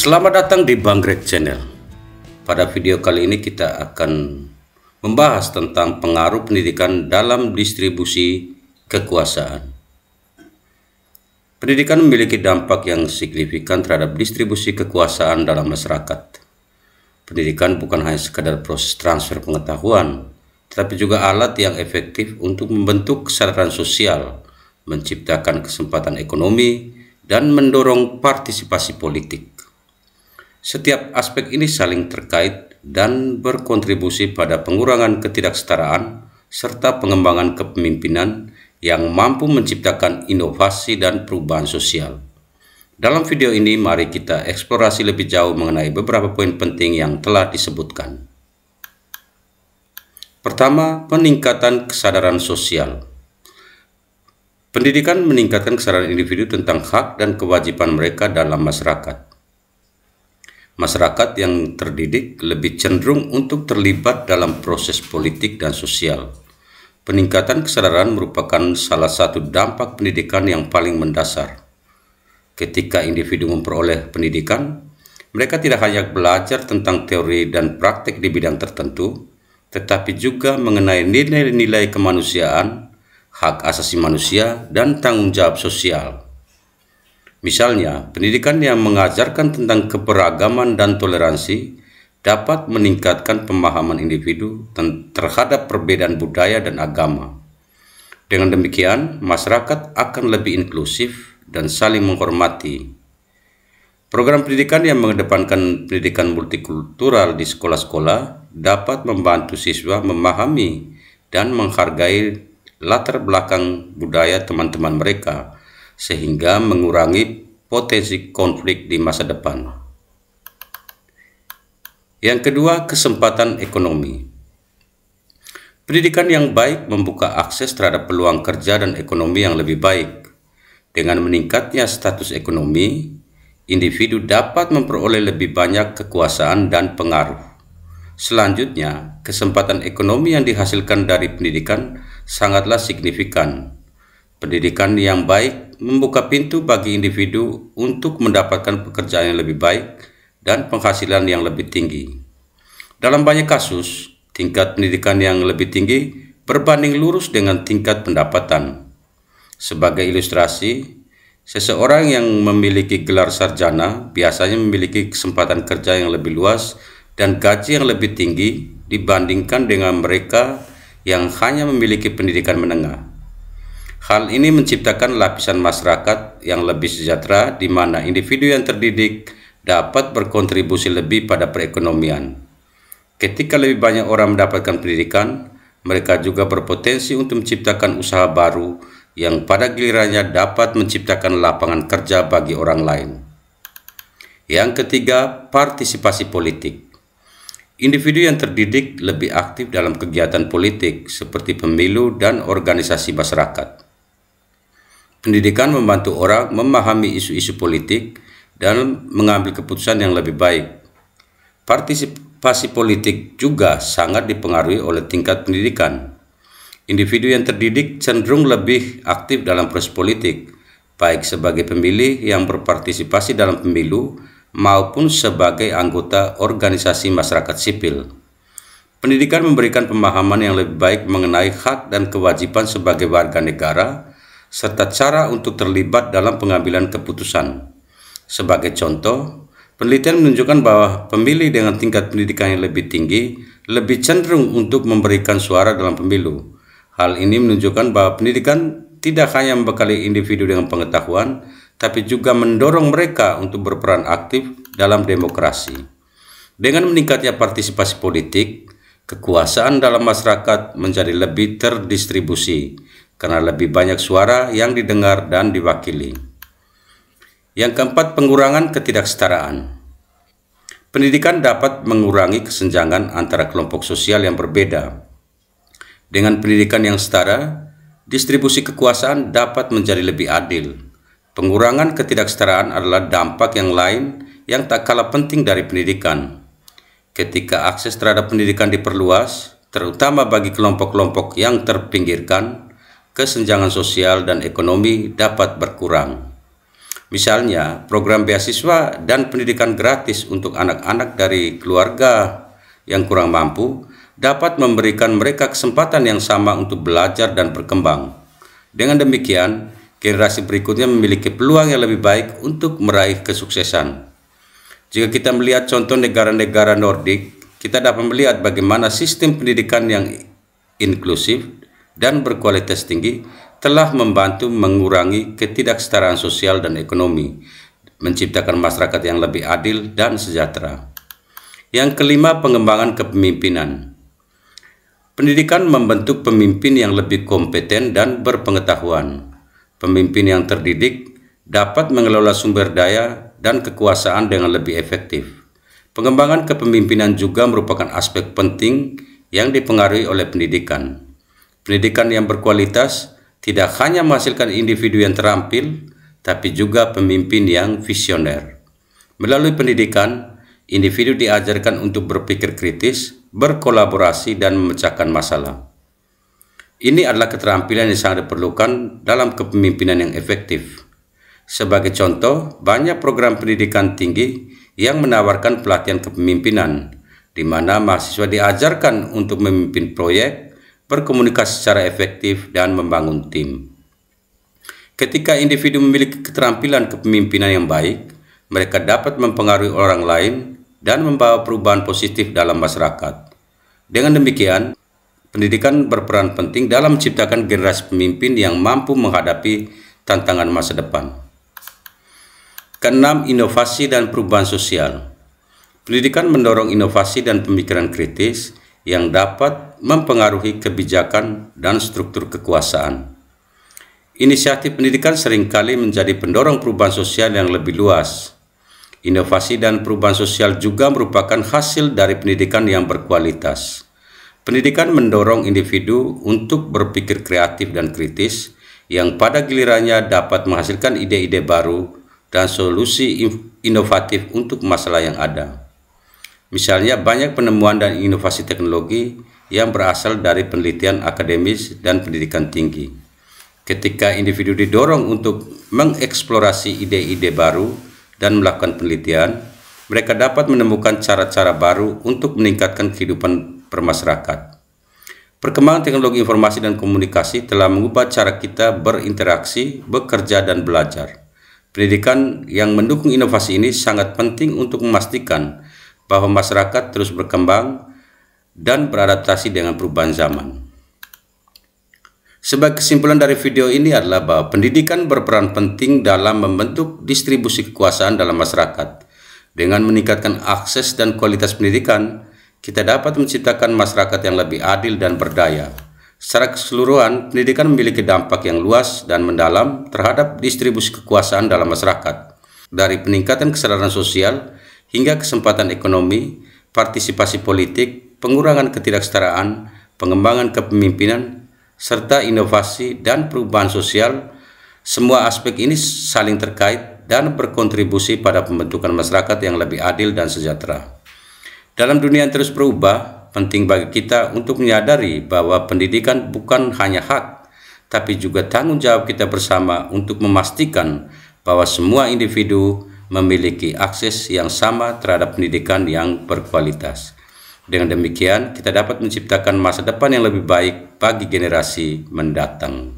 Selamat datang di Banggrek Channel. Pada video kali ini kita akan membahas tentang pengaruh pendidikan dalam distribusi kekuasaan. Pendidikan memiliki dampak yang signifikan terhadap distribusi kekuasaan dalam masyarakat. Pendidikan bukan hanya sekadar proses transfer pengetahuan, tetapi juga alat yang efektif untuk membentuk kesadaran sosial, menciptakan kesempatan ekonomi, dan mendorong partisipasi politik. Setiap aspek ini saling terkait dan berkontribusi pada pengurangan ketidaksetaraan serta pengembangan kepemimpinan yang mampu menciptakan inovasi dan perubahan sosial. Dalam video ini, mari kita eksplorasi lebih jauh mengenai beberapa poin penting yang telah disebutkan. Pertama, peningkatan kesadaran sosial. Pendidikan meningkatkan kesadaran individu tentang hak dan kewajiban mereka dalam masyarakat. Masyarakat yang terdidik lebih cenderung untuk terlibat dalam proses politik dan sosial. Peningkatan kesadaran merupakan salah satu dampak pendidikan yang paling mendasar. Ketika individu memperoleh pendidikan, mereka tidak hanya belajar tentang teori dan praktek di bidang tertentu, tetapi juga mengenai nilai-nilai kemanusiaan, hak asasi manusia, dan tanggung jawab sosial. Misalnya, pendidikan yang mengajarkan tentang keberagaman dan toleransi dapat meningkatkan pemahaman individu terhadap perbedaan budaya dan agama. Dengan demikian, masyarakat akan lebih inklusif dan saling menghormati. Program pendidikan yang mengedepankan pendidikan multikultural di sekolah-sekolah dapat membantu siswa memahami dan menghargai latar belakang budaya teman-teman mereka, sehingga mengurangi potensi konflik di masa depan. Yang kedua, kesempatan ekonomi. Pendidikan yang baik membuka akses terhadap peluang kerja dan ekonomi yang lebih baik. Dengan meningkatnya status ekonomi, individu dapat memperoleh lebih banyak kekuasaan dan pengaruh. Selanjutnya, kesempatan ekonomi yang dihasilkan dari pendidikan sangatlah signifikan. Pendidikan yang baik membuka pintu bagi individu untuk mendapatkan pekerjaan yang lebih baik dan penghasilan yang lebih tinggi. Dalam banyak kasus, tingkat pendidikan yang lebih tinggi berbanding lurus dengan tingkat pendapatan. Sebagai ilustrasi, seseorang yang memiliki gelar sarjana biasanya memiliki kesempatan kerja yang lebih luas dan gaji yang lebih tinggi dibandingkan dengan mereka yang hanya memiliki pendidikan menengah. Hal ini menciptakan lapisan masyarakat yang lebih sejahtera di mana individu yang terdidik dapat berkontribusi lebih pada perekonomian. Ketika lebih banyak orang mendapatkan pendidikan, mereka juga berpotensi untuk menciptakan usaha baru yang pada gilirannya dapat menciptakan lapangan kerja bagi orang lain. Yang ketiga, partisipasi politik. Individu yang terdidik lebih aktif dalam kegiatan politik seperti pemilu dan organisasi masyarakat. Pendidikan membantu orang memahami isu-isu politik dan mengambil keputusan yang lebih baik. Partisipasi politik juga sangat dipengaruhi oleh tingkat pendidikan. Individu yang terdidik cenderung lebih aktif dalam proses politik, baik sebagai pemilih yang berpartisipasi dalam pemilu maupun sebagai anggota organisasi masyarakat sipil. Pendidikan memberikan pemahaman yang lebih baik mengenai hak dan kewajiban sebagai warga negara, serta cara untuk terlibat dalam pengambilan keputusan. Sebagai contoh, penelitian menunjukkan bahwa pemilih dengan tingkat pendidikan yang lebih tinggi lebih cenderung untuk memberikan suara dalam pemilu. Hal ini menunjukkan bahwa pendidikan tidak hanya membekali individu dengan pengetahuan, tapi juga mendorong mereka untuk berperan aktif dalam demokrasi. Dengan meningkatnya partisipasi politik, kekuasaan dalam masyarakat menjadi lebih terdistribusi, karena lebih banyak suara yang didengar dan diwakili. Yang keempat, pengurangan ketidaksetaraan. Pendidikan dapat mengurangi kesenjangan antara kelompok sosial yang berbeda. Dengan pendidikan yang setara, distribusi kekuasaan dapat menjadi lebih adil. Pengurangan ketidaksetaraan adalah dampak yang lain yang tak kalah penting dari pendidikan. Ketika akses terhadap pendidikan diperluas, terutama bagi kelompok-kelompok yang terpinggirkan, kesenjangan sosial dan ekonomi dapat berkurang. Misalnya, program beasiswa dan pendidikan gratis untuk anak-anak dari keluarga yang kurang mampu dapat memberikan mereka kesempatan yang sama untuk belajar dan berkembang. Dengan demikian, generasi berikutnya memiliki peluang yang lebih baik untuk meraih kesuksesan. Jika kita melihat contoh negara-negara Nordik, kita dapat melihat bagaimana sistem pendidikan yang inklusif dan berkualitas tinggi telah membantu mengurangi ketidaksetaraan sosial dan ekonomi, menciptakan masyarakat yang lebih adil dan sejahtera. Yang kelima, pengembangan kepemimpinan. Pendidikan membentuk pemimpin yang lebih kompeten dan berpengetahuan. Pemimpin yang terdidik dapat mengelola sumber daya dan kekuasaan dengan lebih efektif. Pengembangan kepemimpinan juga merupakan aspek penting yang dipengaruhi oleh pendidikan. Pendidikan yang berkualitas tidak hanya menghasilkan individu yang terampil, tapi juga pemimpin yang visioner. Melalui pendidikan, individu diajarkan untuk berpikir kritis, berkolaborasi, dan memecahkan masalah. Ini adalah keterampilan yang sangat diperlukan dalam kepemimpinan yang efektif. Sebagai contoh, banyak program pendidikan tinggi yang menawarkan pelatihan kepemimpinan, di mana mahasiswa diajarkan untuk memimpin proyek, berkomunikasi secara efektif, dan membangun tim. Ketika individu memiliki keterampilan kepemimpinan yang baik, mereka dapat mempengaruhi orang lain dan membawa perubahan positif dalam masyarakat. Dengan demikian, pendidikan berperan penting dalam menciptakan generasi pemimpin yang mampu menghadapi tantangan masa depan. Keenam, inovasi dan perubahan sosial. Pendidikan mendorong inovasi dan pemikiran kritis yang dapat mempengaruhi kebijakan dan struktur kekuasaan. Inisiatif pendidikan seringkali menjadi pendorong perubahan sosial yang lebih luas. Inovasi dan perubahan sosial juga merupakan hasil dari pendidikan yang berkualitas. Pendidikan mendorong individu untuk berpikir kreatif dan kritis, yang pada gilirannya dapat menghasilkan ide-ide baru dan solusi inovatif untuk masalah yang ada. Misalnya, banyak penemuan dan inovasi teknologi yang berasal dari penelitian akademis dan pendidikan tinggi. Ketika individu didorong untuk mengeksplorasi ide-ide baru dan melakukan penelitian, mereka dapat menemukan cara-cara baru untuk meningkatkan kehidupan bermasyarakat. Perkembangan teknologi informasi dan komunikasi telah mengubah cara kita berinteraksi, bekerja, dan belajar. Pendidikan yang mendukung inovasi ini sangat penting untuk memastikan bahwa masyarakat terus berkembang dan beradaptasi dengan perubahan zaman. Sebagai kesimpulan dari video ini adalah bahwa pendidikan berperan penting dalam membentuk distribusi kekuasaan dalam masyarakat. Dengan meningkatkan akses dan kualitas pendidikan, kita dapat menciptakan masyarakat yang lebih adil dan berdaya. Secara keseluruhan, pendidikan memiliki dampak yang luas dan mendalam terhadap distribusi kekuasaan dalam masyarakat. Dari peningkatan kesadaran sosial hingga kesempatan ekonomi, partisipasi politik, pengurangan ketidaksetaraan, pengembangan kepemimpinan, serta inovasi dan perubahan sosial, semua aspek ini saling terkait dan berkontribusi pada pembentukan masyarakat yang lebih adil dan sejahtera. Dalam dunia yang terus berubah, penting bagi kita untuk menyadari bahwa pendidikan bukan hanya hak, tapi juga tanggung jawab kita bersama untuk memastikan bahwa semua individu memiliki akses yang sama terhadap pendidikan yang berkualitas. Dengan demikian, kita dapat menciptakan masa depan yang lebih baik bagi generasi mendatang.